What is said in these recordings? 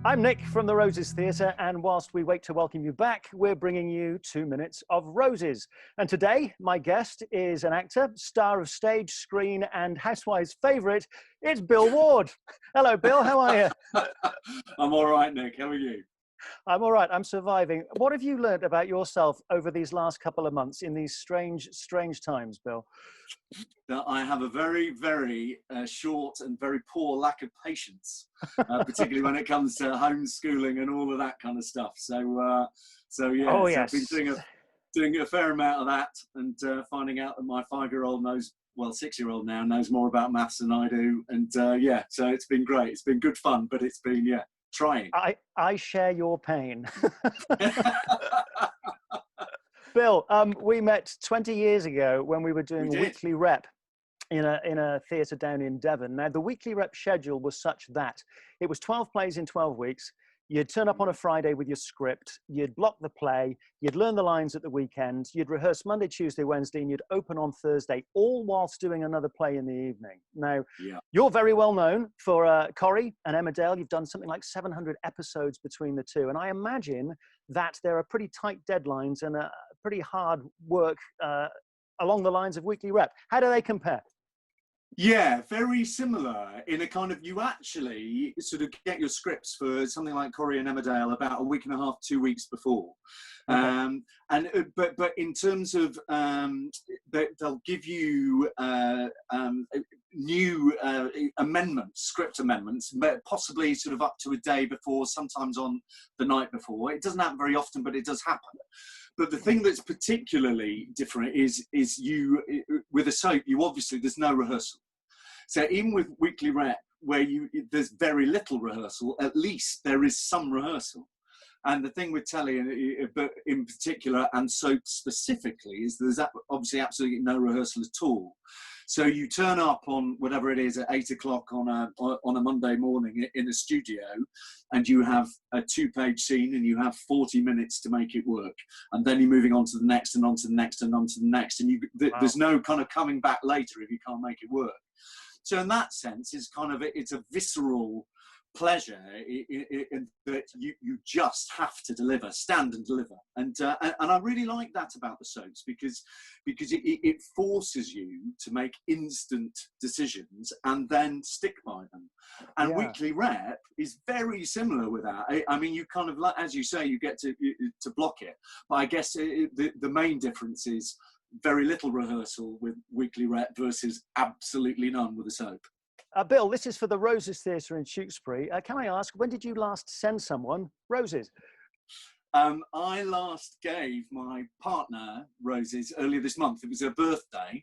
I'm Nick from the Roses Theatre, and whilst we wait to welcome you back, we're bringing you 2 minutes of Roses. And today, my guest is an actor, star of stage, screen, and Housewives' favourite. It's Bill Ward. Hello, Bill. How are you? I'm all right, Nick. How are you? I'm all right. I'm surviving. What have you learned about yourself over these last couple of months in these strange, strange times, Bill? That I have a very, very short and very poor lack of patience, particularly when it comes to homeschooling and all of that kind of stuff. So yeah, Oh, so yes. I've been doing a fair amount of that, and finding out that my 5-year-old knows, well, 6-year-old now knows more about maths than I do, and yeah, so it's been great. It's been good fun, but it's been trying. I share your pain. Bill, we met 20 years ago when we were doing weekly rep in a theatre down in Devon. Now, the weekly rep schedule was such that it was 12 plays in 12 weeks. You'd turn up on a Friday with your script, you'd block the play, you'd learn the lines at the weekend, you'd rehearse Monday, Tuesday, Wednesday, and you'd open on Thursday, all whilst doing another play in the evening. Now, You're very well known for Quarry and Emmerdale. You've done something like 700 episodes between the two, and I imagine that there are pretty tight deadlines and pretty hard work along the lines of weekly rep. How do they compare? Yeah, very similar in a kind of, you actually sort of get your scripts for something like Quarry and Emmerdale about a week and a half, 2 weeks before. Okay. But in terms of, they'll give you new amendments, script amendments, but possibly sort of up to a day before, sometimes on the night before. It doesn't happen very often, but it does happen. But the thing that's particularly different is you, with a soap, there's no rehearsal. So even with weekly rep, where there's very little rehearsal, at least there is some rehearsal. And the thing with telly, but in particular, and soap specifically, is there's obviously absolutely no rehearsal at all. So you turn up on whatever it is at 8 o'clock on a Monday morning in a studio, and you have a 2-page scene, and you have 40 minutes to make it work, and then you're moving on to the next, and on to the next, and on to the next, and there's no kind of coming back later if you can't make it work. So in that sense, it's a visceral pleasure in that you just have to deliver, stand and deliver, and I really like that about the soaps because it forces you to make instant decisions and then stick by them. And weekly rep is very similar with that. I mean, you kind of, as you say, you get to block it, but I guess the main difference is very little rehearsal with weekly rep versus absolutely none with a soap. Bill, this is for the Roses Theatre in Tewkesbury. Can I ask, when did you last send someone roses? I last gave my partner roses earlier this month. It was her birthday,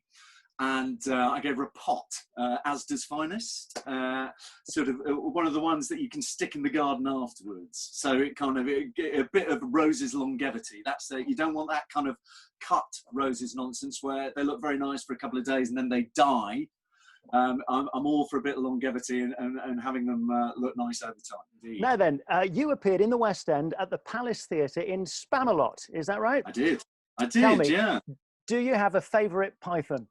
and I gave her a pot, Asda's Finest, sort of one of the ones that you can stick in the garden afterwards. So it kind of a bit of roses longevity. You don't want that kind of cut roses nonsense where they look very nice for a couple of days and then they die. I'm all for a bit of longevity and having them look nice over time. Indeed. Now then, you appeared in the West End at the Palace Theatre in Spamalot. Is that right? I did. Tell me, yeah. Do you have a favourite python?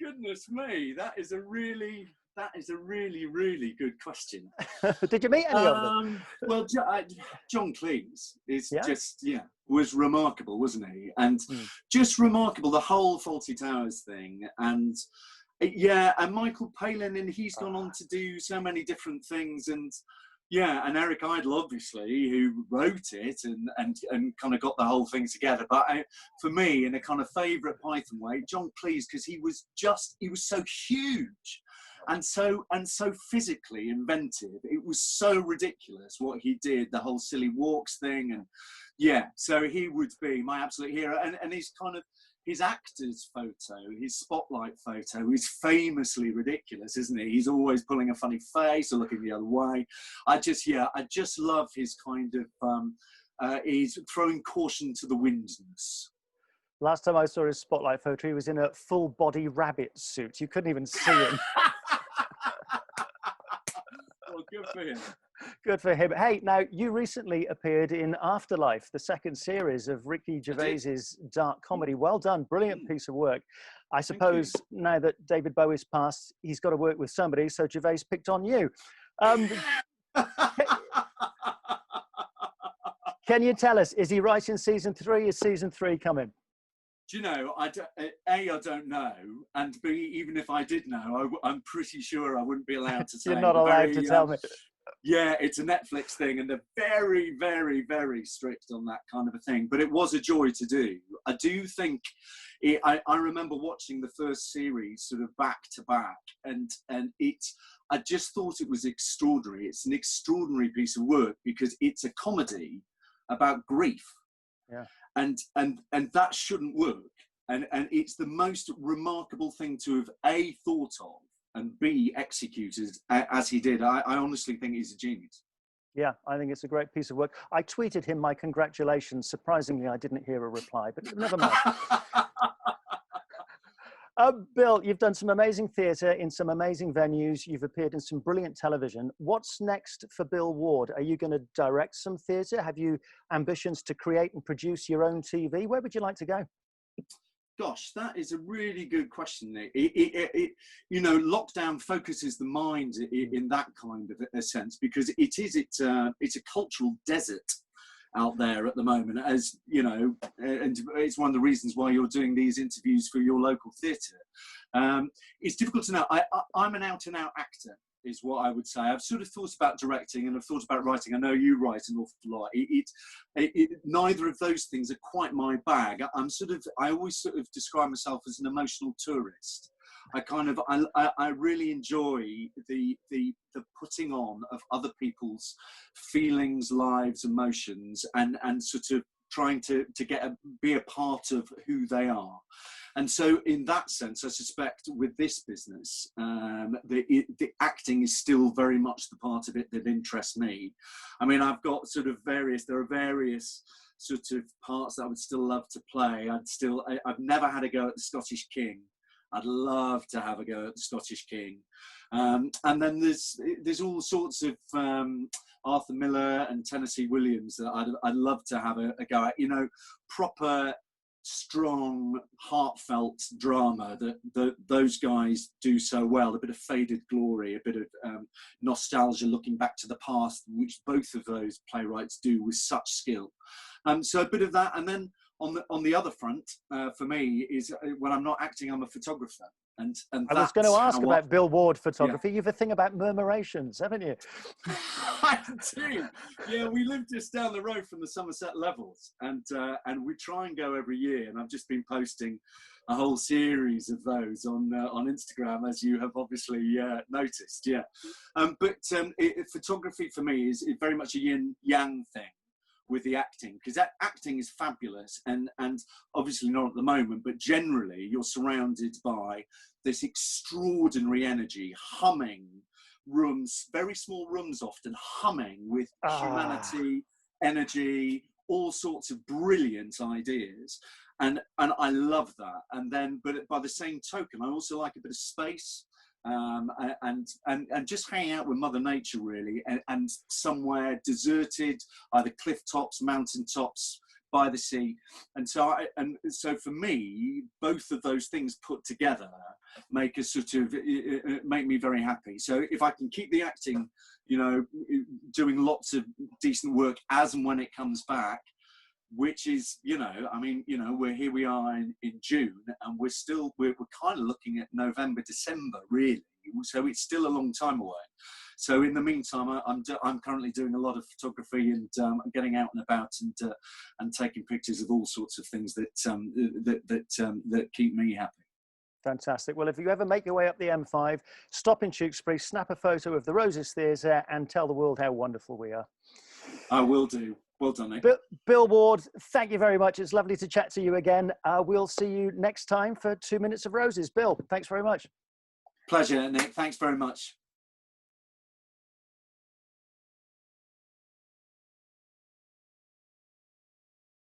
Goodness me, that is a really, really good question. Did you meet any of them? Well, John Cleese was remarkable, wasn't he? And just remarkable, the whole Fawlty Towers thing. And and Michael Palin, and he's gone on to do so many different things. And and Eric Idle, obviously, who wrote it and kind of got the whole thing together. But for me, in a kind of favourite Python way, John Cleese, because he was so huge. And so physically inventive. It was so ridiculous what he did, the whole silly walks thing, and so he would be my absolute hero. And he's kind of, his actor's photo, his spotlight photo, is famously ridiculous, isn't he? He's always pulling a funny face or looking the other way. I just love his kind of, he's throwing caution to the windness. Last time I saw his spotlight photo, he was in a full-body rabbit suit. You couldn't even see him. Well, good for him. Good for him. Hey, now you recently appeared in Afterlife, the second series of Ricky I did. Gervais's dark comedy. Well done, brilliant piece of work. I Thank you. suppose now that David Bowie's passed, he's got to work with somebody, so Gervais picked on you. Can you tell us, is he writing season 3? Is season 3 coming? Do you know, I don't know, and B, even if I did know, I'm pretty sure I wouldn't be allowed to say. You're not allowed to tell me. Yeah, it's a Netflix thing, and they're very, very, very strict on that kind of a thing. But it was a joy to do. I do think, I remember watching the first series sort of back to back, and I just thought it was extraordinary. It's an extraordinary piece of work because it's a comedy about grief. Yeah. And that shouldn't work. And it's the most remarkable thing to have A, thought of, and B, executed as he did. I honestly think he's a genius. Yeah, I think it's a great piece of work. I tweeted him my congratulations. Surprisingly, I didn't hear a reply, but never mind. Bill, you've done some amazing theatre in some amazing venues. You've appeared in some brilliant television. What's next for Bill Ward? Are you going to direct some theatre? Have you ambitions to create and produce your own TV? Where would you like to go? Gosh, that is a really good question, Nick. Lockdown focuses the mind in that kind of a sense, because it's a cultural desert out there at the moment, as you know, and it's one of the reasons why you're doing these interviews for your local theatre. It's difficult to know. I'm an out-and-out actor, is what I would say. I've sort of thought about directing and I've thought about writing. I know you write an awful lot. Neither of those things are quite my bag. I always sort of describe myself as an emotional tourist. I really enjoy the putting on of other people's feelings, lives, emotions, and sort of trying to be a part of who they are. And so in that sense, I suspect with this business, the acting is still very much the part of it that interests me. I mean, there are various sort of parts that I would still love to play. I've never had a go at the Scottish King. I'd love to have a go at the Scottish King. And then there's all sorts of Arthur Miller and Tennessee Williams that I'd love to have a go at. You know, proper, strong, heartfelt drama that those guys do so well. A bit of faded glory, a bit of nostalgia, looking back to the past, which both of those playwrights do with such skill. So a bit of that, and then on the other front, for me, is when I'm not acting, I'm a photographer. And I was going to ask about Bill Ward photography. Yeah. You've a thing about murmurations, haven't you? I do. Yeah, we live just down the road from the Somerset Levels, and we try and go every year. And I've just been posting a whole series of those on Instagram, as you have obviously noticed. Yeah, but photography for me is very much a yin-yang thing with the acting, because that acting is fabulous, and obviously not at the moment, but generally you're surrounded by this extraordinary energy, humming rooms, very small rooms often, humming with humanity, energy, all sorts of brilliant ideas, and I love that. And then, but by the same token, I also like a bit of space. And just hanging out with Mother Nature, really, and somewhere deserted, either cliff tops, mountain tops, by the sea. And so for me, both of those things put together make me very happy. So if I can keep the acting, you know, doing lots of decent work as and when it comes back, which is, you know, I mean, you know, we are in June, and we're kind of looking at November, December, really. So it's still a long time away. So in the meantime, I'm currently doing a lot of photography, and I'm getting out and about and taking pictures of all sorts of things that keep me happy. Fantastic. Well, if you ever make your way up the M5, stop in Tewkesbury, snap a photo of the Roses Theatre, and tell the world how wonderful we are. I will do. Well done, Nick. Bill Ward, thank you very much. It's lovely to chat to you again. We'll see you next time for 2 Minutes of Roses. Bill, thanks very much. Pleasure, Nick. Thanks very much.